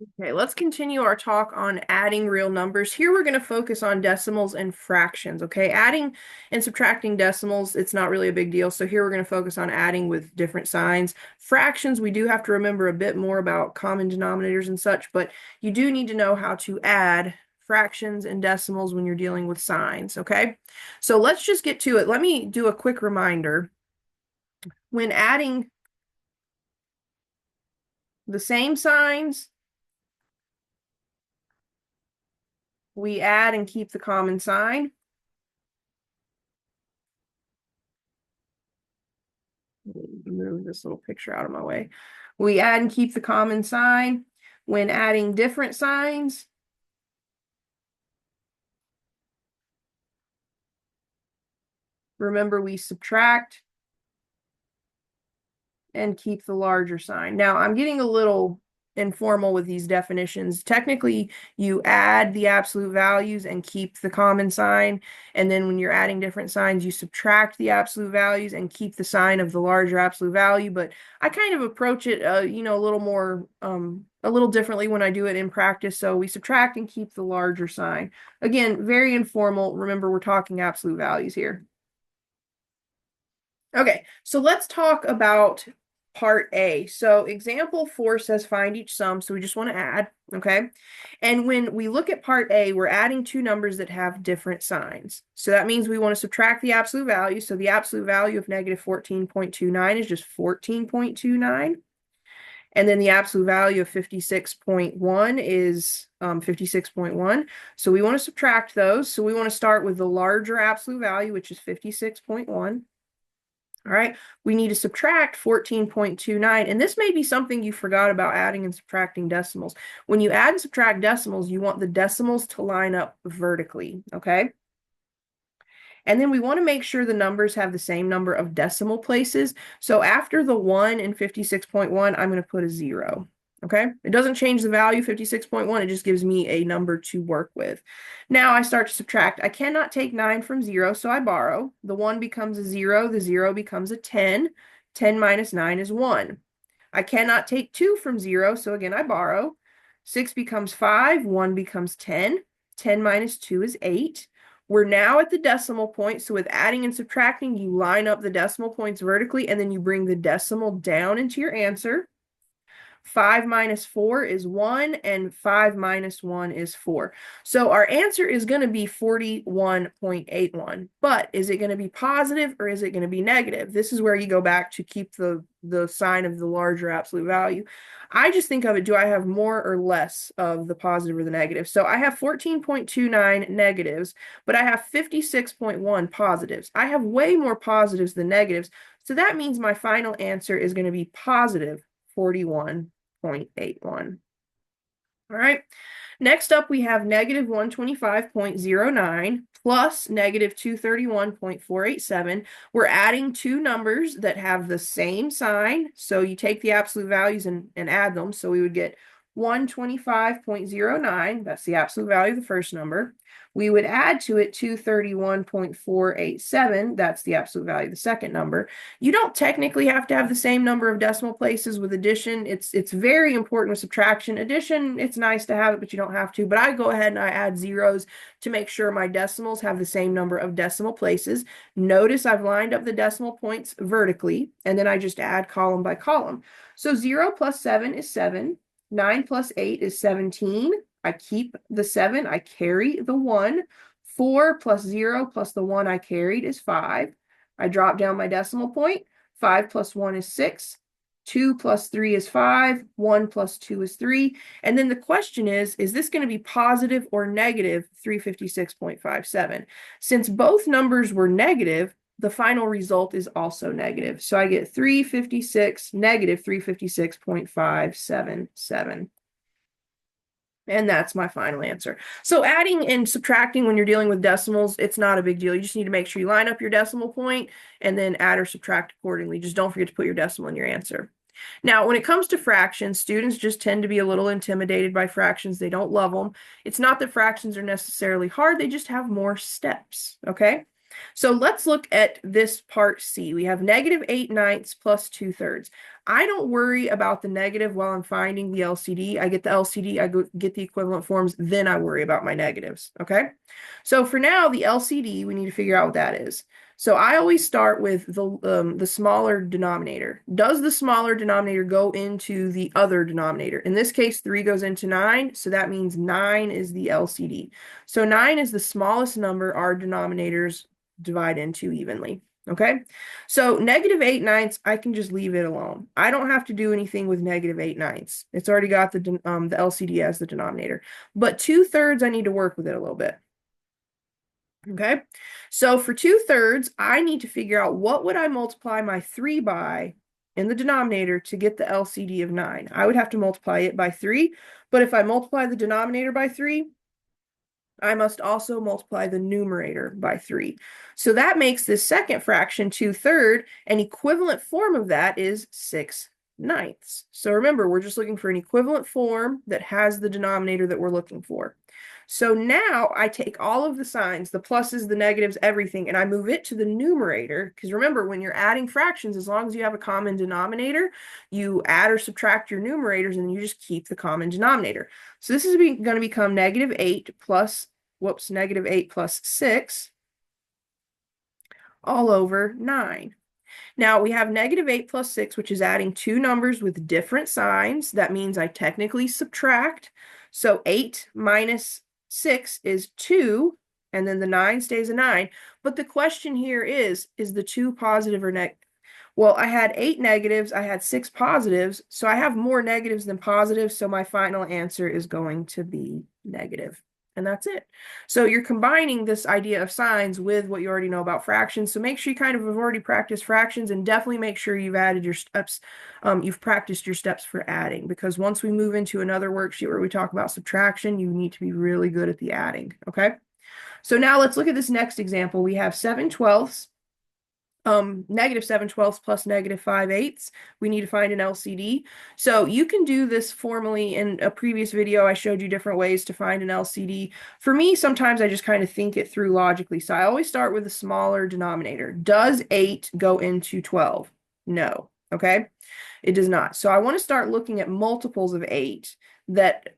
Okay, let's continue our talk on adding real numbers. Here we're going to focus on decimals and fractions, okay? Adding and subtracting decimals, it's not really a big deal. So here we're going to focus on adding with different signs. Fractions, we do have to remember a bit more about common denominators and such, but you do need to know how to add fractions and decimals when you're dealing with signs, okay? So let's just get to it. Let me do a quick reminder. When adding the same signs, we add and keep the common sign. Move this little picture out of my way. We add and keep the common sign. When adding different signs, remember we subtract and keep the larger sign. Now, I'm getting a little informal with these definitions. Technically, you add the absolute values and keep the common sign. And then when you're adding different signs, you subtract the absolute values and keep the sign of the larger absolute value. But I kind of approach it, a little more, a little differently when I do it in practice. So we subtract and keep the larger sign. Again, very informal. Remember, we're talking absolute values here. Okay, so let's talk about part A. So example 4 says find each sum, so we just want to add, okay? And when we look at part A, we're adding two numbers that have different signs. So that means we want to subtract the absolute value. So the absolute value of negative 14.29 is just 14.29. And then the absolute value of 56.1 is 56.1. So we want to subtract those. So we want to start with the larger absolute value, which is 56.1. All right, we need to subtract 14.29, and this may be something you forgot about adding and subtracting decimals. When you add and subtract decimals, you want the decimals to line up vertically, okay? And then we want to make sure the numbers have the same number of decimal places. So after the 1 in 56.1, I'm going to put a 0. Okay, it doesn't change the value 56.1, it just gives me a number to work with. Now I start to subtract. I cannot take 9 from 0, so I borrow. The 1 becomes a 0, the 0 becomes a 10. 10 minus 9 is 1. I cannot take 2 from 0, so again I borrow. 6 becomes 5, 1 becomes 10. 10 minus 2 is 8. We're now at the decimal point, so with adding and subtracting, you line up the decimal points vertically, and then you bring the decimal down into your answer. 5 minus 4 is 1, and 5 minus 1 is 4. So our answer is going to be 41.81. But is it going to be positive or is it going to be negative? This is where you go back to keep the sign of the larger absolute value. I just think of it, do I have more or less of the positive or the negative? So I have 14.29 negatives, but I have 56.1 positives. I have way more positives than negatives. So that means my final answer is going to be positive 41.81. All right. Next up, we have negative 125.09 plus negative 231.487. We're adding two numbers that have the same sign. So you take the absolute values and add them. So we would get 125.09. That's the absolute value of the first number. We would add to it 231.487. That's the absolute value of the second number. You don't technically have to have the same number of decimal places with addition. It's very important with subtraction. Addition, it's nice to have it, but you don't have to. But I go ahead and I add zeros to make sure my decimals have the same number of decimal places. Notice I've lined up the decimal points vertically, and then I just add column by column. So 0 plus 7 is 7. 9 plus 8 is 17. I keep the 7. I carry the 1. 4 plus 0 plus the 1 I carried is 5. I drop down my decimal point. 5 plus 1 is 6. 2 plus 3 is 5. 1 plus 2 is 3. And then the question is this going to be positive or negative 356.57? Since both numbers were negative, the final result is also negative. So I get 356, negative 356.577. And that's my final answer. So adding and subtracting when you're dealing with decimals, it's not a big deal. You just need to make sure you line up your decimal point and then add or subtract accordingly. Just don't forget to put your decimal in your answer. Now, when it comes to fractions, students just tend to be a little intimidated by fractions. They don't love them. It's not that fractions are necessarily hard. They just have more steps, okay? So let's look at this part C. We have negative 8/9 plus 2/3. I don't worry about the negative while I'm finding the LCD. I get the LCD, I go get the equivalent forms, then I worry about my negatives, okay? So for now, the LCD, we need to figure out what that is. So I always start with the smaller denominator. Does the smaller denominator go into the other denominator? In this case, 3 goes into 9, so that means 9 is the LCD. So 9 is the smallest number our denominators divide into evenly. Okay, so -8/9, I can just leave it alone. I don't have to do anything with -8/9. It's already got the LCD as the denominator. But 2/3, I need to work with it a little bit. Okay, so for 2/3, I need to figure out what would I multiply my 3 by in the denominator to get the LCD of 9. I would have to multiply it by 3, but if I multiply the denominator by 3, I must also multiply the numerator by 3. So that makes this second fraction 2/3. An equivalent form of that is 6/9. So remember, we're just looking for an equivalent form that has the denominator that we're looking for. So now I take all of the signs, the pluses, the negatives, everything, and I move it to the numerator. Because remember, when you're adding fractions, as long as you have a common denominator, you add or subtract your numerators and you just keep the common denominator. So this is going to become -8 plus, -8 plus 6 all over 9. Now we have -8 plus 6, which is adding two numbers with different signs. That means I technically subtract. So 8 minus 6 is 2, and then the 9 stays a 9. But the question here is the 2 positive or negative? Well, I had 8 negatives, I had 6 positives, so I have more negatives than positives, so my final answer is going to be negative. And that's it. So you're combining this idea of signs with what you already know about fractions. So make sure you kind of have already practiced fractions, and definitely make sure you've added your steps. You've practiced your steps for adding, because once we move into another worksheet where we talk about subtraction, you need to be really good at the adding. Okay. So now let's look at this next example. We have 7/12. -7/12 plus -5/8. We need to find an LCD. So you can do this formally. In a previous video, I showed you different ways to find an LCD. For me, sometimes I just kind of think it through logically. So I always start with a smaller denominator. Does 8 go into 12? No. Okay. It does not. So I want to start looking at multiples of 8 that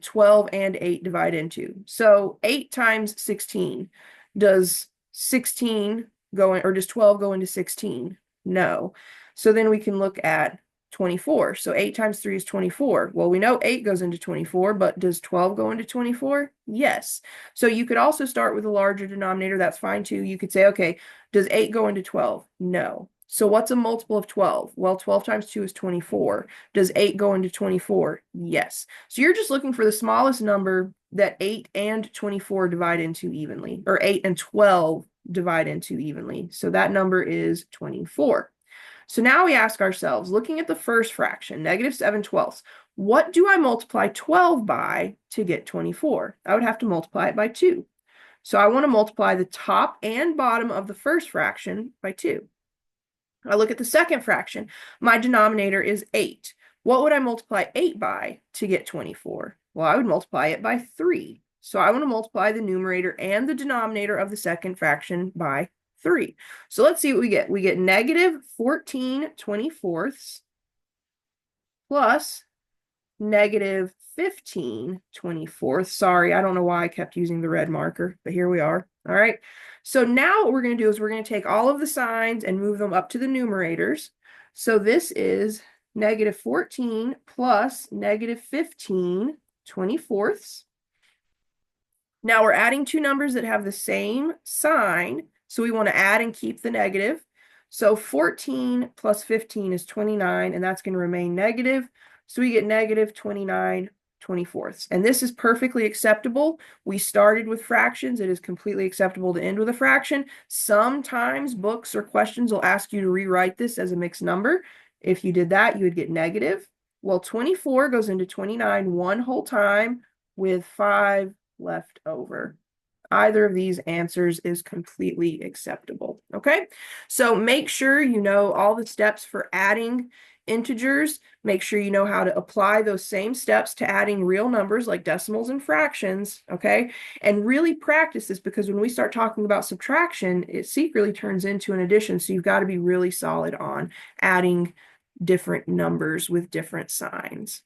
12 and 8 divide into. So 8 times 16. Does 16 go in, or does 12 go into 16? No. So then we can look at 24. So 8 times 3 is 24. Well, we know 8 goes into 24, but does 12 go into 24? Yes. So you could also start with a larger denominator. That's fine too. You could say, okay, does 8 go into 12? No. So what's a multiple of 12? Well, 12 times 2 is 24. Does 8 go into 24? Yes. So you're just looking for the smallest number that 8 and 24 divide into evenly, or 8 and 12 divide into evenly. So that number is 24. So now we ask ourselves, looking at the first fraction, -7/12, what do I multiply 12 by to get 24? I would have to multiply it by 2. So I want to multiply the top and bottom of the first fraction by 2. I look at the second fraction. My denominator is 8. What would I multiply 8 by to get 24? Well, I would multiply it by 3. So I want to multiply the numerator and the denominator of the second fraction by 3. So let's see what we get. We get -14/24 plus -15/24. Sorry, I don't know why I kept using the red marker, but here we are. All right. So now what we're going to do is we're going to take all of the signs and move them up to the numerators. So this is -14 plus -15/24. Now we're adding two numbers that have the same sign. So we want to add and keep the negative. So 14 plus 15 is 29, and that's going to remain negative. So we get -29/24. And this is perfectly acceptable. We started with fractions. It is completely acceptable to end with a fraction. Sometimes books or questions will ask you to rewrite this as a mixed number. If you did that, you would get negative. Well, 24 goes into 29 one whole time with 5 left over. Either of these answers is completely acceptable. Okay, so make sure you know all the steps for adding integers. Make sure you know how to apply those same steps to adding real numbers like decimals and fractions. Okay, and really practice this, because when we start talking about subtraction, it secretly turns into an addition. So you've got to be really solid on adding different numbers with different signs.